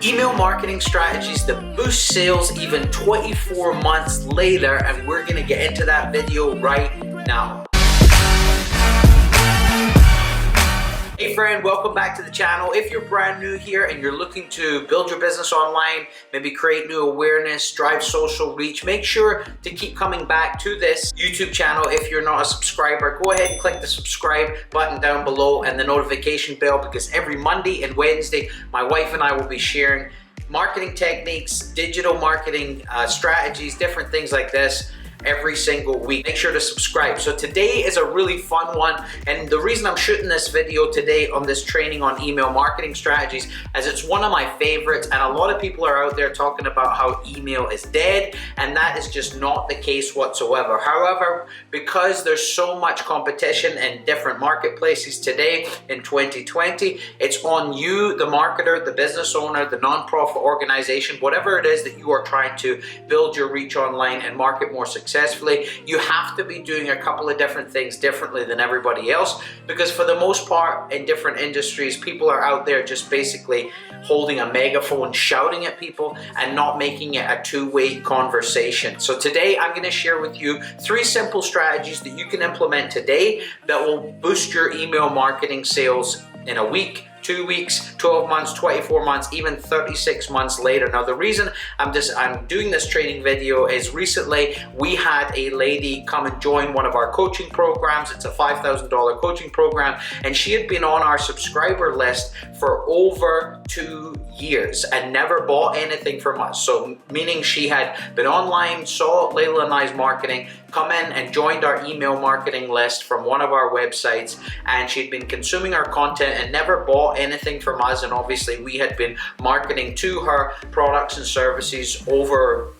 Email marketing strategies that boost sales even 24 months later, and we're gonna get into that video right now. Hey friend, welcome back to the channel. If you're brand new here and you're looking to build your business online, maybe create new awareness, drive social reach, make sure to keep coming back to this YouTube channel. If you're not a subscriber, go ahead and click the subscribe button down below and the notification bell, because every Monday and Wednesday, my wife and I will be sharing marketing techniques, digital marketing strategies, different things like this every single week. Make sure to subscribe. So today is a really fun one, and the reason I'm shooting this video today on this training on email marketing strategies is it's one of my favorites, and a lot of people are out there talking about how email is dead, and that is just not the case whatsoever. However, because there's so much competition in different marketplaces today in 2020, it's on you, the marketer, the business owner, the nonprofit organization, whatever it is that you are trying to build your reach online and market more successfully. You have to be doing a couple of different things differently than everybody else, because for the most part in different industries, people are out there just basically holding a megaphone, shouting at people and not making it a two-way conversation. So today I'm going to share with you 3 simple strategies that you can implement today that will boost your email marketing sales in a week, 2 weeks, 12 months, 24 months, even 36 months later. Now, the reason I'm doing this training video is recently we had a lady come and join one of our coaching programs. It's a $5,000 coaching program, and she had been on our subscriber list for over 2 years and never bought anything from us. So meaning she had been online, saw Layla and I's marketing, come in and joined our email marketing list from one of our websites, and she'd been consuming our content and never bought anything from us. And obviously we had been marketing to her products and services over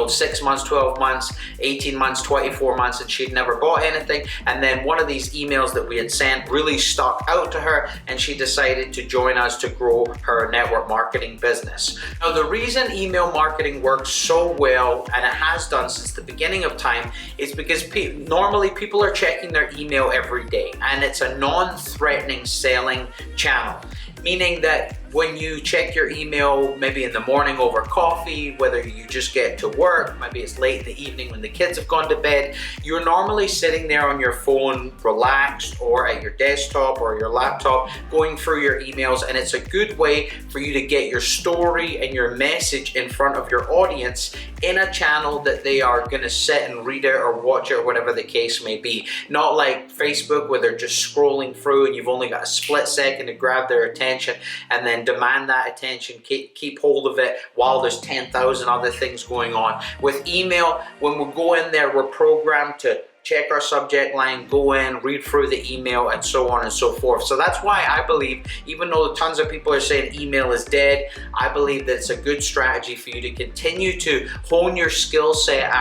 6 months, 12 months, 18 months, 24 months, and she'd never bought anything. And then one of these emails that we had sent really stuck out to her, and she decided to join us to grow her network marketing business. Now, the reason email marketing works so well, and it has done since the beginning of time, is because normally people are checking their email every day, and it's a non-threatening selling channel. Meaning that when you check your email, maybe in the morning over coffee, whether you just get to work, maybe it's late in the evening when the kids have gone to bed, you're normally sitting there on your phone, relaxed, or at your desktop or your laptop, going through your emails, and it's a good way for you to get your story and your message in front of your audience in a channel that they are going to sit and read it or watch it or whatever the case may be. Not like Facebook, where they're just scrolling through and you've only got a split second to grab their attention and then demand that attention, keep hold of it while there's 10,000 other things going on. With email, when we go in there, we're programmed to check our subject line, go in, read through the email, and so on and so forth. So that's why I believe, even though tons of people are saying email is dead, I believe that it's a good strategy for you to continue to hone your skill set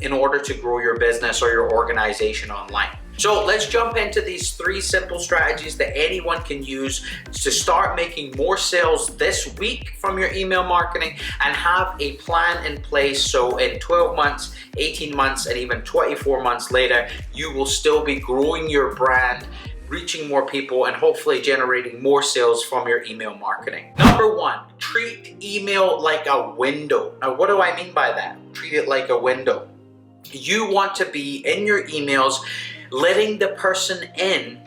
in order to grow your business or your organization online. So let's jump into these 3 simple strategies that anyone can use to start making more sales this week from your email marketing, and have a plan in place so in 12 months, 18 months, and even 24 months later, you will still be growing your brand, reaching more people, and hopefully generating more sales from your email marketing. Number 1, treat email like a window. Now, what do I mean by that? Treat it like a window. You want to be in your emails letting the person in,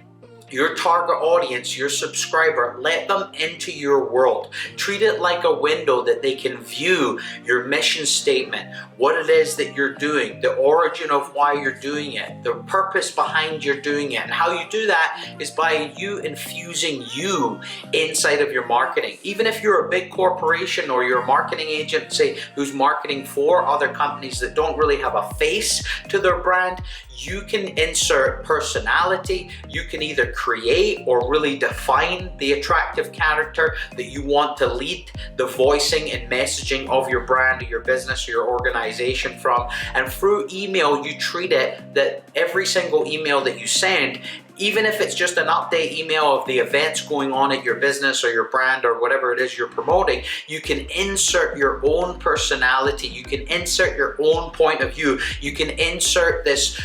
your target audience, your subscriber, let them into your world. Treat it like a window that they can view your mission statement, what it is that you're doing, the origin of why you're doing it, the purpose behind you're doing it. And how you do that is by you infusing you inside of your marketing. Even if you're a big corporation or you're a marketing agency who's marketing for other companies that don't really have a face to their brand, you can insert personality. You can either create or really define the attractive character that you want to lead the voicing and messaging of your brand or your business or your organization from. And through email, you treat it that every single email that you send, even if it's just an update email of the events going on at your business or your brand or whatever it is you're promoting, you can insert your own personality. You can insert your own point of view. You can insert this,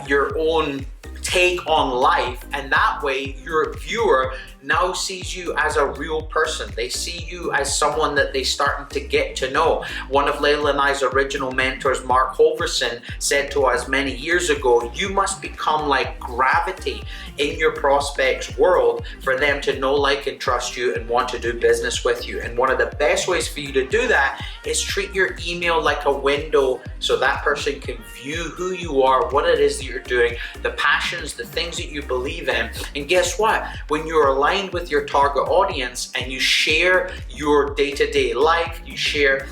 your own take on life, and that way your viewer now sees you as a real person. They see you as someone that they starting to get to know. One of Layla and I's original mentors, Mark Holverson, said to us many years ago, you must become like gravity in your prospects world for them to know, like, and trust you and want to do business with you. And one of the best ways for you to do that is treat your email like a window so that person can view who you are, what it is that you're doing, the passions, the things that you believe in. And guess what? When you're aligned with your target audience and you share your day-to-day life, you share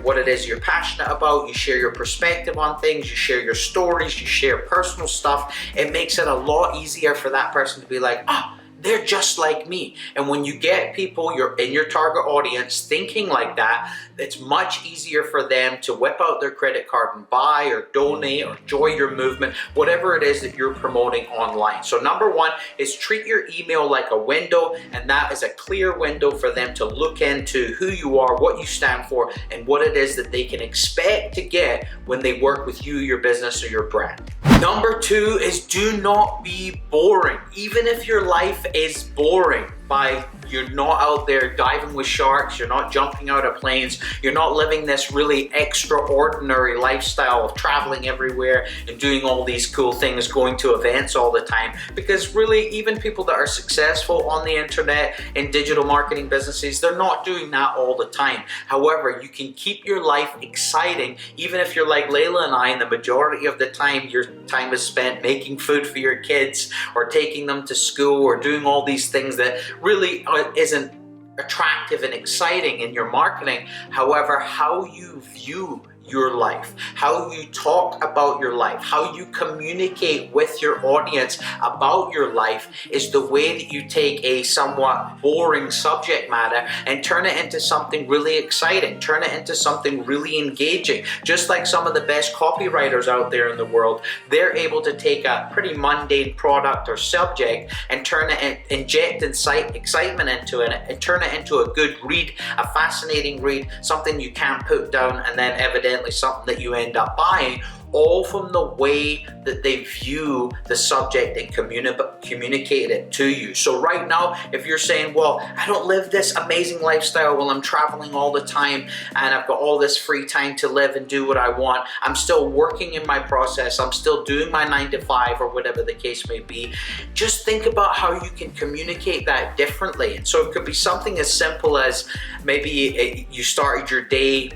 what it is you're passionate about, you share your perspective on things, you share your stories, you share personal stuff, it makes it a lot easier for that person to be like, oh, they're just like me. And when you get people in your target audience thinking like that, it's much easier for them to whip out their credit card and buy or donate or join your movement, whatever it is that you're promoting online. So number one is treat your email like a window, and that is a clear window for them to look into who you are, what you stand for, and what it is that they can expect to get when they work with you, your business, or your brand. Number two is do not be boring. Even if your life is boring, you're not out there diving with sharks, you're not jumping out of planes, you're not living this really extraordinary lifestyle of traveling everywhere and doing all these cool things, going to events all the time. Because really, even people that are successful on the internet in digital marketing businesses, they're not doing that all the time. However, you can keep your life exciting, even if you're like Layla and I, and the majority of the time your time is spent making food for your kids or taking them to school or doing all these things that really isn't attractive and exciting in your marketing. However, how you view your life, how you talk about your life, how you communicate with your audience about your life is the way that you take a somewhat boring subject matter and turn it into something really exciting, turn it into something really engaging. Just like some of the best copywriters out there in the world, they're able to take a pretty mundane product or subject and turn it and inject excitement into it and turn it into a good read, a fascinating read, something you can't put down, and then evidently something that you end up buying, all from the way that they view the subject and communicate it to you. So right now, if you're saying, well, I don't live this amazing lifestyle while I'm traveling all the time and I've got all this free time to live and do what I want, I'm still working in my process, I'm still doing my 9 to 5 or whatever the case may be, just think about how you can communicate that differently. And so it could be something as simple as maybe you started your day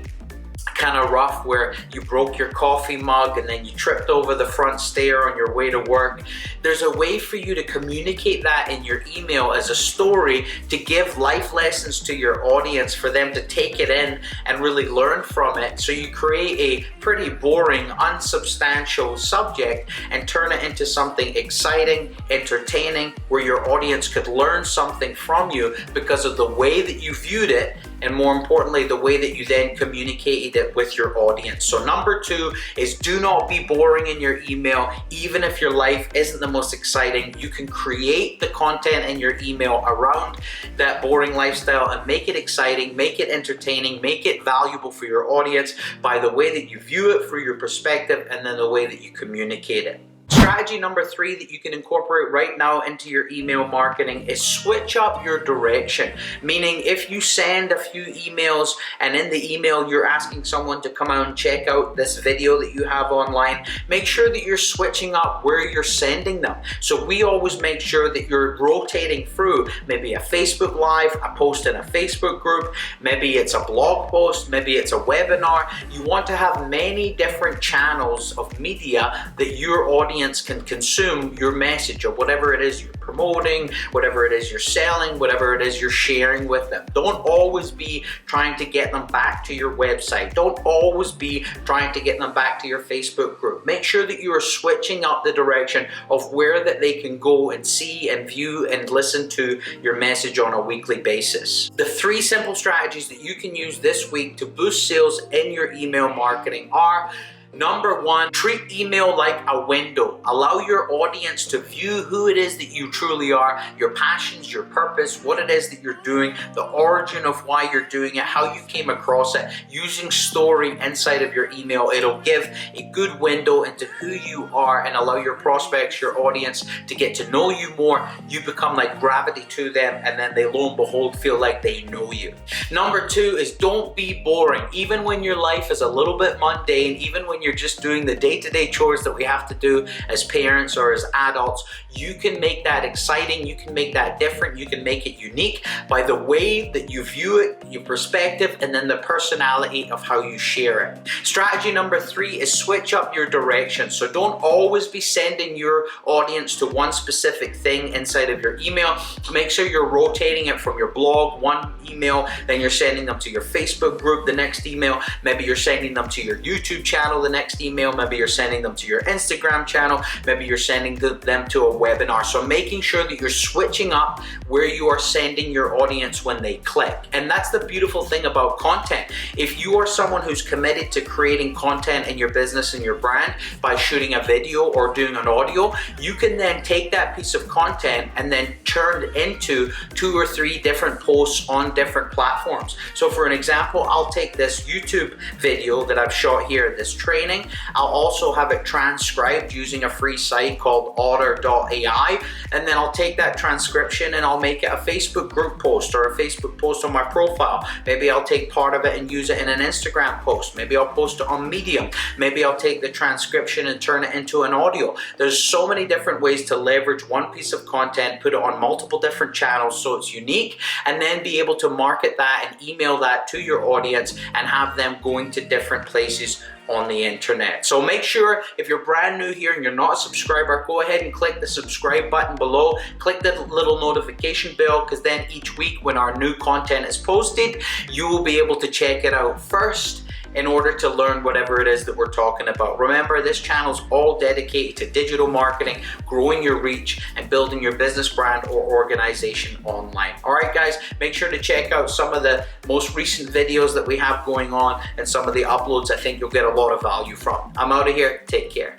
kind of rough where you broke your coffee mug and then you tripped over the front stair on your way to work. There's a way for you to communicate that in your email as a story to give life lessons to your audience for them to take it in and really learn from it. So you create a pretty boring, unsubstantial subject and turn it into something exciting, entertaining, where your audience could learn something from you because of the way that you viewed it, and more importantly, the way that you then communicated it with your audience. So number two is do not be boring in your email. Even if your life isn't the most exciting, you can create the content in your email around that boring lifestyle and make it exciting, make it entertaining, make it valuable for your audience by the way that you view it through your perspective and then the way that you communicate it. Strategy number three that you can incorporate right now into your email marketing is switch up your direction. Meaning if you send a few emails and in the email you're asking someone to come out and check out this video that you have online, make sure that you're switching up where you're sending them. So we always make sure that you're rotating through maybe a Facebook Live, a post in a Facebook group, maybe it's a blog post, maybe it's a webinar. You want to have many different channels of media that your audience can consume your message or whatever it is you're promoting, whatever it is you're selling, whatever it is you're sharing with them. Don't always be trying to get them back to your website. Don't always be trying to get them back to your Facebook group. Make sure that you are switching up the direction of where that they can go and see and view and listen to your message on a weekly basis. The three simple strategies that you can use this week to boost sales in your email marketing are: Number one, treat email like a window. Allow your audience to view who it is that you truly are, your passions, your purpose, what it is that you're doing, the origin of why you're doing it, how you came across it. Using story inside of your email, it'll give a good window into who you are and allow your prospects, your audience to get to know you more. You become like gravity to them, and then they, lo and behold, feel like they know you. Number two is don't be boring. Even when your life is a little bit mundane, even when you're just doing the day-to-day chores that we have to do as parents or as adults, you can make that exciting, you can make that different, you can make it unique by the way that you view it, your perspective, and then the personality of how you share it. Strategy number three is switch up your direction. So don't always be sending your audience to one specific thing inside of your email. Make sure you're rotating it from your blog, one email, then you're sending them to your Facebook group, the next email, maybe you're sending them to your YouTube channel, the next email, maybe you're sending them to your Instagram channel, maybe you're sending them to a webinar. So making sure that you're switching up where you are sending your audience when they click. And that's the beautiful thing about content. If you are someone who's committed to creating content in your business and your brand by shooting a video or doing an audio, you can then take that piece of content and then turn it into 2 or 3 different posts on different platforms. So for an example, I'll take this YouTube video that I've shot here, this training. I'll also have it transcribed using a free site called otter.ai, and then I'll take that transcription and I'll make it a Facebook group post or a Facebook post on my profile. Maybe I'll take part of it and use it in an Instagram post. Maybe I'll post it on Medium. Maybe I'll take the transcription and turn it into an audio. There's so many different ways to leverage one piece of content, put it on multiple different channels so it's unique, and then be able to market that and email that to your audience and have them going to different places on the internet. So make sure, if you're brand new here and you're not a subscriber, go ahead and click the subscribe button below. Click the little notification bell, because then each week when our new content is posted, you will be able to check it out first in order to learn whatever it is that we're talking about. Remember, this channel is all dedicated to digital marketing, growing your reach, and building your business brand or organization online. All right, guys, make sure to check out some of the most recent videos that we have going on and some of the uploads. I think you'll get a lot of value from. I'm out of here. Take care.